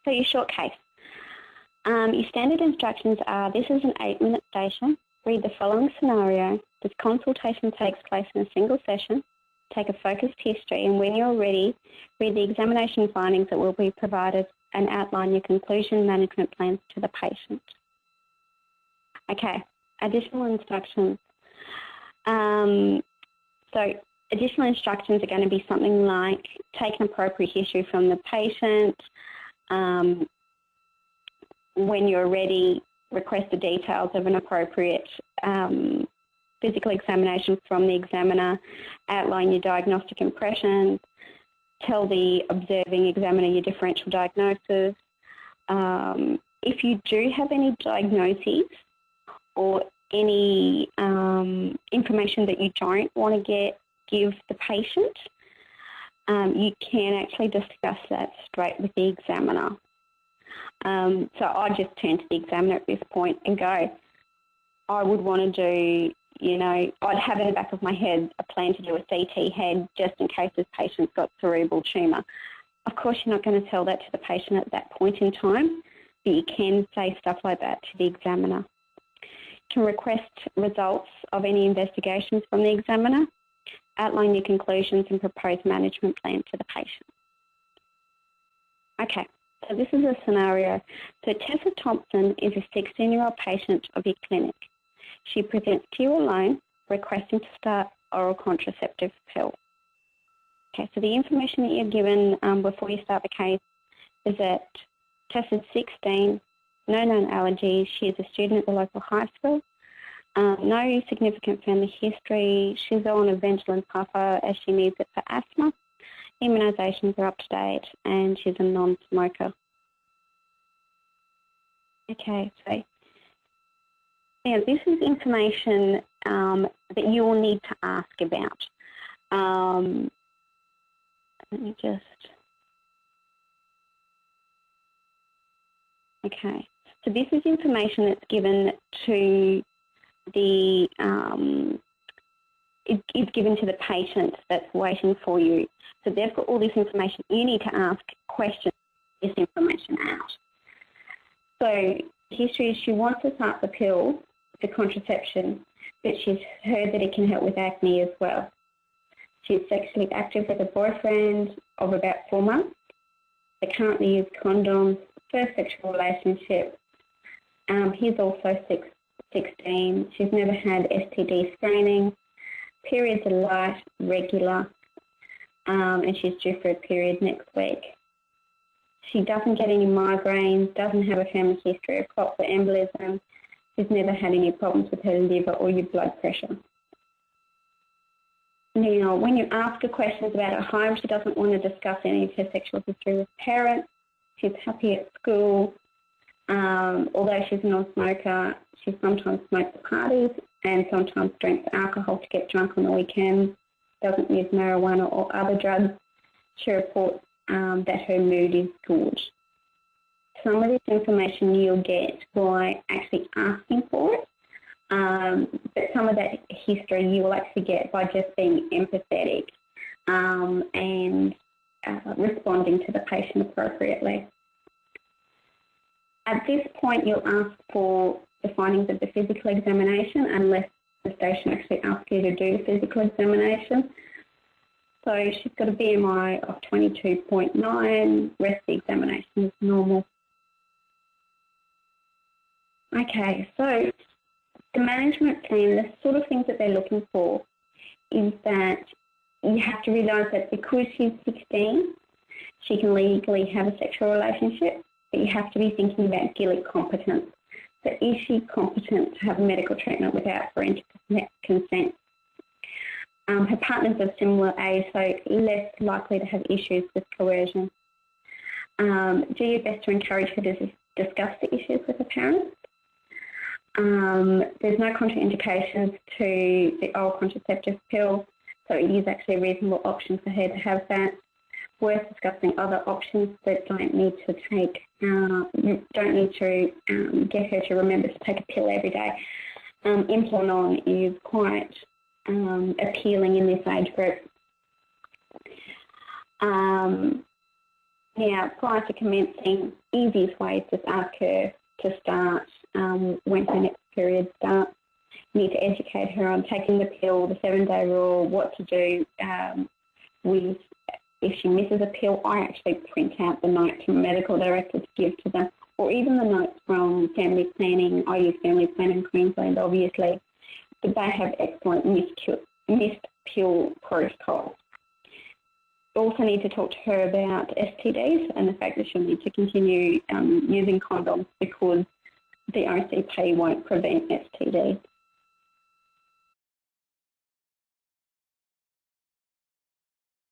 So your short case. Your standard instructions are, this is an 8-minute station. Read the following scenario. This consultation takes place in a single session. Take a focused history, and when you're ready, read the examination findings that will be provided and outline your conclusion management plans to the patient. Okay, additional instructions. So additional instructions are going to be something like take an appropriate history from the patient. When you're ready, request the details of an appropriate physical examination from the examiner, outline your diagnostic impressions, tell the observing examiner your differential diagnosis. If you do have any diagnoses or any information that you don't want to give the patient, you can actually discuss that straight with the examiner. So I just turn to the examiner at this point and go, I would want to do, I'd have in the back of my head a plan to do a CT head just in case this patient's got cerebral tumour. Of course, you're not going to tell that to the patient at that point in time, but you can say stuff like that to the examiner. You can request results of any investigations from the examiner, outline your conclusions and propose management plan to the patient. Okay. So this is a scenario. So Tessa Thompson is a 16-year-old patient of your clinic. She presents to you alone, requesting to start oral contraceptive pill. Okay, so the information that you're given before you start the case is that Tessa's 16, no known allergies. She is a student at the local high school. No significant family history. She's on a Ventolin puffer as she needs it for asthma. Immunisations are up to date, and she's a non-smoker. Okay, so now this is information that you will need to ask about. Let me just... Okay, so this is information that's given to the... is given to the patient that's waiting for you. So they've got all this information. You need to ask questions this information out. So history is she wants to start the pill for contraception, but she's heard that it can help with acne as well. She's sexually active with a boyfriend of about 4 months. They currently use condoms, first sexual relationship. He's also 16. She's never had STD screening. Periods are light, regular, and she's due for a period next week. She doesn't get any migraines, doesn't have a family history of clots or embolism. She's never had any problems with her liver or your blood pressure. Now, when you ask her questions about her home, she doesn't want to discuss any of her sexual history with parents. She's happy at school. Although she's a non-smoker, she sometimes smokes at parties and sometimes drinks alcohol to get drunk on the weekends, doesn't use marijuana or other drugs. She reports that her mood is good. Some of this information you'll get by actually asking for it, but some of that history you will actually get by just being empathetic and responding to the patient appropriately. At this point, you'll ask for the findings of the physical examination unless the station actually asks you to do the physical examination. So she's got a BMI of 22.9, rest of the examination is normal. Okay, so the management plan, the sort of things that they're looking for is that you have to realise that because she's 16, she can legally have a sexual relationship, but you have to be thinking about GILIC competence. So is she competent to have medical treatment without parental consent? Her partner's of similar age, so less likely to have issues with coercion. Do your best to encourage her to discuss the issues with her parents. There's no contraindications to the oral contraceptive pill, so it is actually a reasonable option for her to have that. Worth discussing other options that don't need to get her to remember to take a pill every day. Implanon is quite appealing in this age group. Now, prior to commencing, easiest way is just ask her to start when her next period starts. You need to educate her on taking the pill, the 7-day rule, what to do with if she misses a pill. I actually print out the note from a medical director to give to them, or even the notes from family planning. I use family planning Queensland, obviously, but they have excellent missed pill protocols. Also need to talk to her about STDs and the fact that she'll need to continue using condoms because the OCP won't prevent STDs.